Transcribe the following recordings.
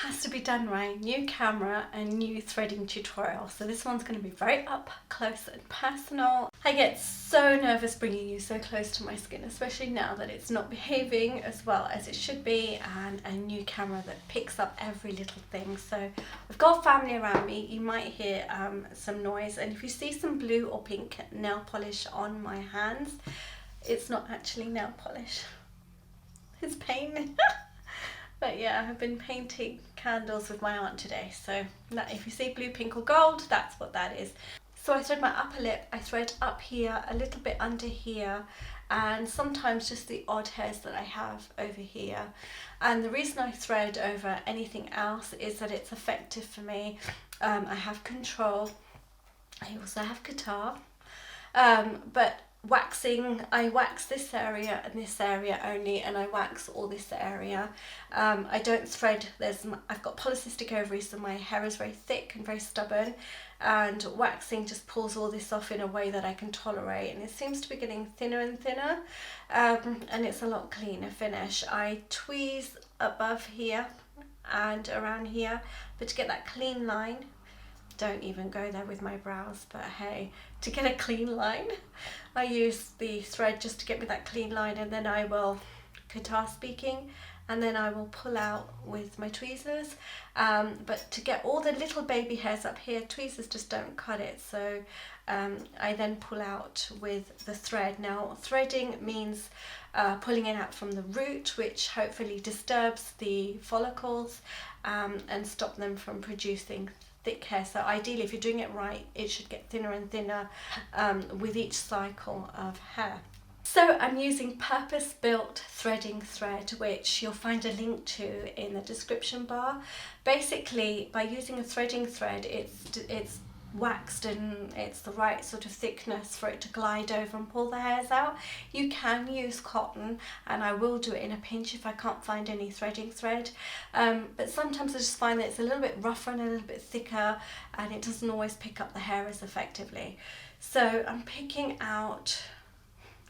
Has to be done right. New camera and new threading tutorial. So this one's going to be very up close and personal. I get so nervous bringing you so close to my skin, especially now that it's not behaving as well as it should be, and a new camera that picks up every little thing. So I've got family around me. You might hear some noise, and if you see some blue or pink nail polish on my hands, it's not actually nail polish. It's paint. But yeah, I've been painting candles with my aunt today, so that, if you see blue, pink or gold, that's what that is. So I thread my upper lip, I thread up here, a little bit under here, and sometimes just the odd hairs that I have over here. And the reason I thread over anything else is that it's effective for me. I have control. I also have guitar. But waxing, I wax this area and this area only, and I wax all this area. I don't thread. I've got polycystic ovaries, so my hair is very thick and very stubborn, and waxing just pulls all this off in a way that I can tolerate, and it seems to be getting thinner and thinner, and it's a lot cleaner finish. I tweeze above here and around here, but to get that clean line, don't even go there with my brows, but hey, to get a clean line, I use the thread just to get me that clean line, and then I will, guitar speaking, and then I will pull out with my tweezers. But to get all the little baby hairs up here, tweezers just don't cut it, so I then pull out with the thread. Now, threading means pulling it out from the root, which hopefully disturbs the follicles and stop them from producing thick hair. So ideally, if you're doing it right, it should get thinner and thinner with each cycle of hair. So I'm using purpose-built threading thread, which you'll find a link to in the description bar. Basically, by using a threading thread, it's waxed and it's the right sort of thickness for it to glide over and pull the hairs out. You can use cotton, and I will do it in a pinch if I can't find any threading thread, but sometimes I just find that it's a little bit rougher and a little bit thicker, and it doesn't always pick up the hair as effectively. So I'm picking out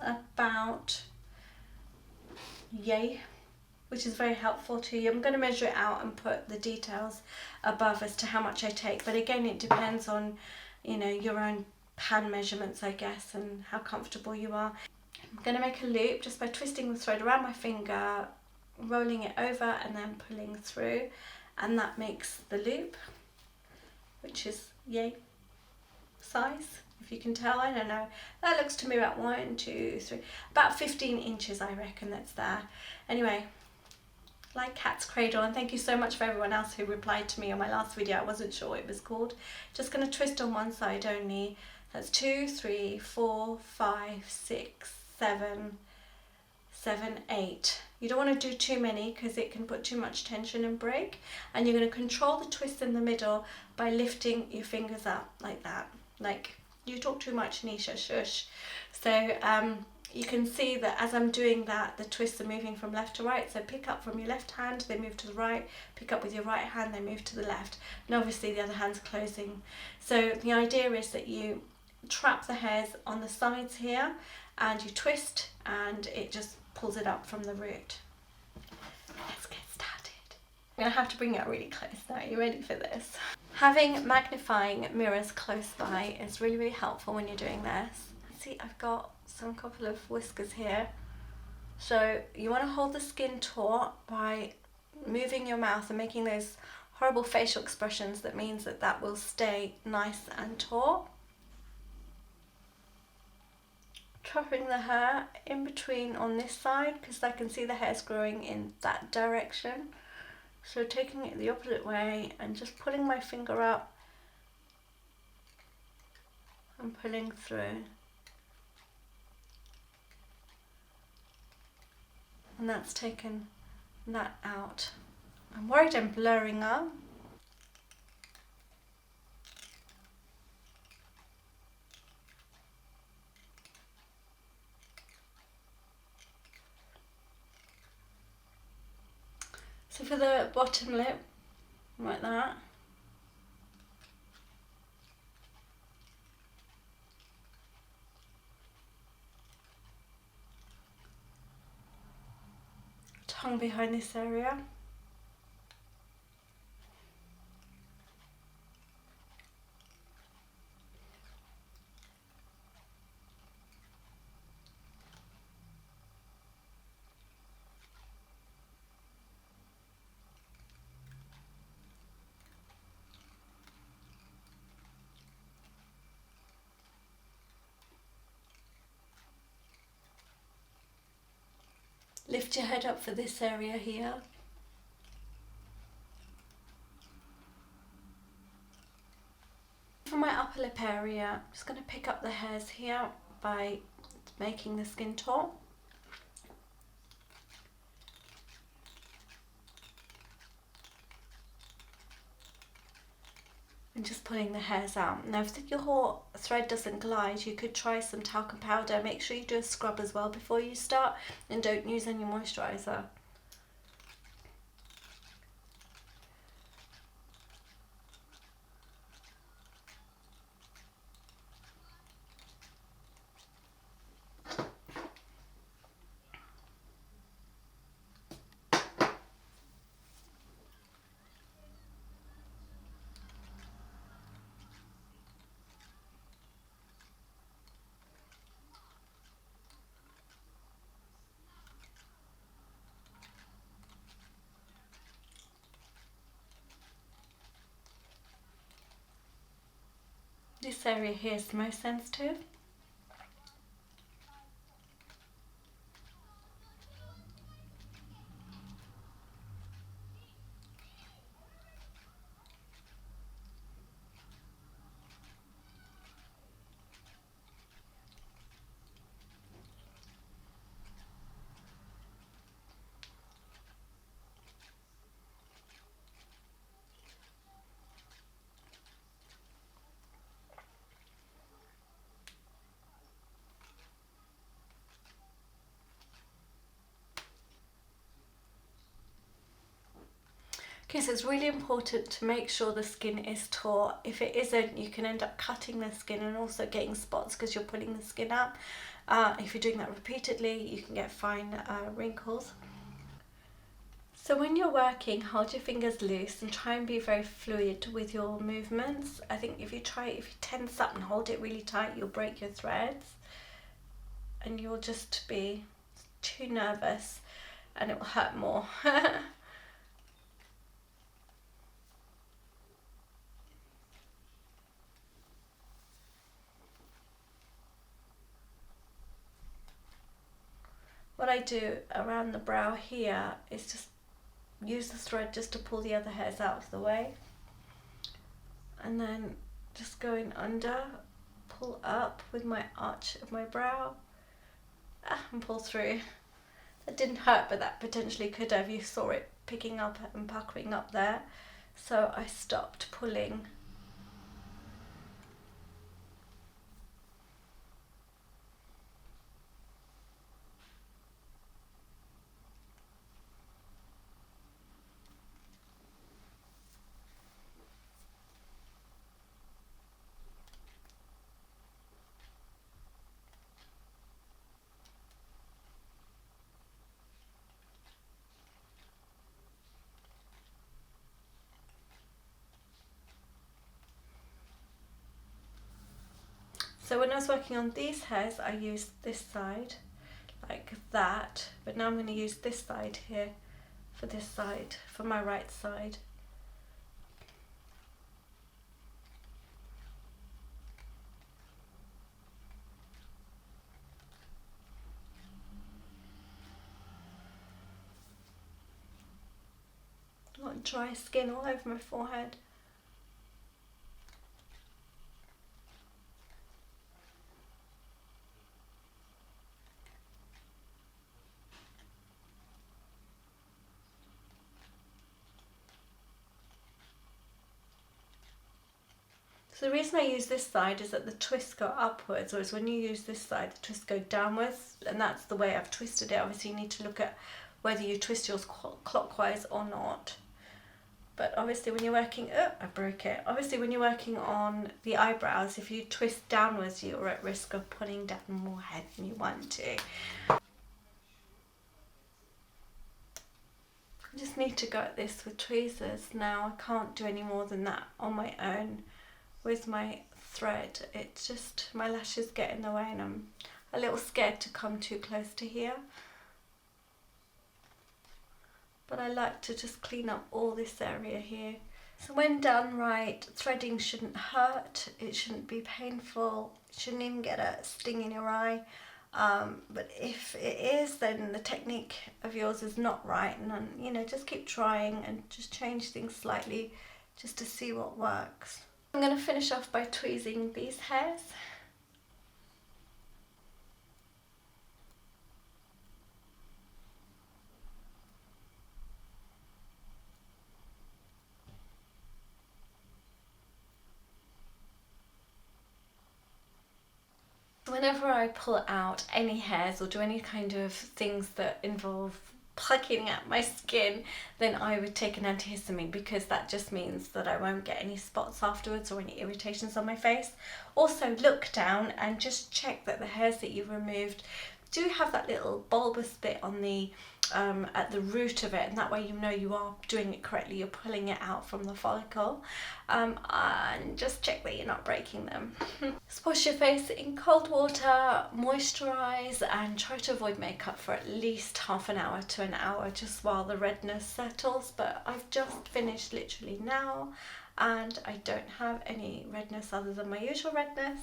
about yay, which is very helpful to you. I'm going to measure it out and put the details above as to how much I take, but again, it depends on, you know, your own hand measurements, I guess, and how comfortable you are. I'm going to make a loop just by twisting the thread around my finger, rolling it over and then pulling through, and that makes the loop, which is yay size, if you can tell. I don't know, that looks to me about 1, 2, 3, about 15 inches I reckon that's there. Anyway, like cat's cradle, and thank you so much for everyone else who replied to me on my last video. I wasn't sure what it was called. Just going to twist on one side only. That's 2, 3, 4, 5, 6, 7, 8. You don't want to do too many because it can put too much tension and break, and you're going to control the twist in the middle by lifting your fingers up like that. Like, you talk too much, Nisha, shush. So you can see that as I'm doing that, the twists are moving from left to right. So pick up from your left hand, they move to the right. Pick up with your right hand, they move to the left. And obviously the other hand's closing. So the idea is that you trap the hairs on the sides here, and you twist, and it just pulls it up from the root. Let's get started. I'm going to have to bring it really close now. Are you ready for this? Having magnifying mirrors close by is really, really helpful when you're doing this. See, I've got some couple of whiskers here. So you want to hold the skin taut by moving your mouth and making those horrible facial expressions. That means that that will stay nice and taut. Chopping the hair in between on this side, because I can see the hairs growing in that direction. So taking it the opposite way and just pulling my finger up and pulling through. And that's taken that out. I'm worried I'm blurring up. So for the bottom lip, like that. Tongue behind this area. Lift your head up for this area here. For my upper lip area, I'm just going to pick up the hairs here by making the skin taut. And just pulling the hairs out. Now if your thread doesn't glide, you could try some talcum powder. Make sure you do a scrub as well before you start, and don't use any moisturiser. This area here is the most sensitive. Okay, so it's really important to make sure the skin is taut. If it isn't, you can end up cutting the skin and also getting spots because you're pulling the skin up. If you're doing that repeatedly, you can get fine wrinkles. So when you're working, hold your fingers loose and try and be very fluid with your movements. I think if you tense up and hold it really tight, you'll break your threads and you'll just be too nervous and it will hurt more. What I do around the brow here is just use the thread just to pull the other hairs out of the way, and then just going under, pull up with my arch of my brow and pull through. That didn't hurt, but that potentially could have. You saw it picking up and puckering up there, so I stopped pulling. So when I was working on these hairs, I used this side like that, but now I'm going to use this side here for this side, for my right side. I want dry skin all over my forehead. So the reason I use this side is that the twists go upwards, whereas when you use this side, the twists go downwards, and that's the way I've twisted it. Obviously you need to look at whether you twist yours clockwise or not. But obviously when you're working, I broke it. Obviously when you're working on the eyebrows, if you twist downwards, you're at risk of pulling down more head than you want to. I just need to go at this with tweezers now. I can't do any more than that on my own with my thread. It's just my lashes get in the way and I'm a little scared to come too close to here. But I like to just clean up all this area here. So when done right, threading shouldn't hurt, it shouldn't be painful, it shouldn't even get a sting in your eye. But if it is, then the technique of yours is not right, and then, you know, just keep trying and just change things slightly just to see what works. I'm going to finish off by tweezing these hairs. Whenever I pull out any hairs or do any kind of things that involve plucking at my skin, then I would take an antihistamine, because that just means that I won't get any spots afterwards or any irritations on my face. Also, look down and just check that the hairs that you've removed do have that little bulbous bit on the at the root of it, and that way you know you are doing it correctly, you're pulling it out from the follicle, and just check that you're not breaking them. Just wash your face in cold water, moisturise, and try to avoid makeup for at least half an hour to an hour just while the redness settles. But I've just finished literally now and I don't have any redness other than my usual redness.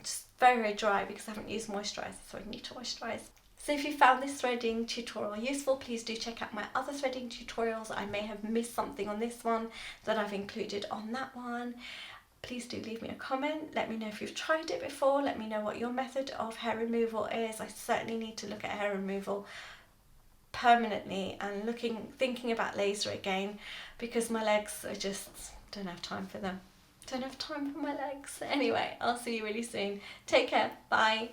Just very, very dry because I haven't used moisturiser, so I need to moisturise. So if you found this threading tutorial useful, please do check out my other threading tutorials. I may have missed something on this one that I've included on that one. Please do leave me a comment. Let me know if you've tried it before. Let me know what your method of hair removal is. I certainly need to look at hair removal permanently and thinking about laser again, because my legs are just, don't have time for them. Don't have time for my legs. Anyway, I'll see you really soon. Take care. Bye.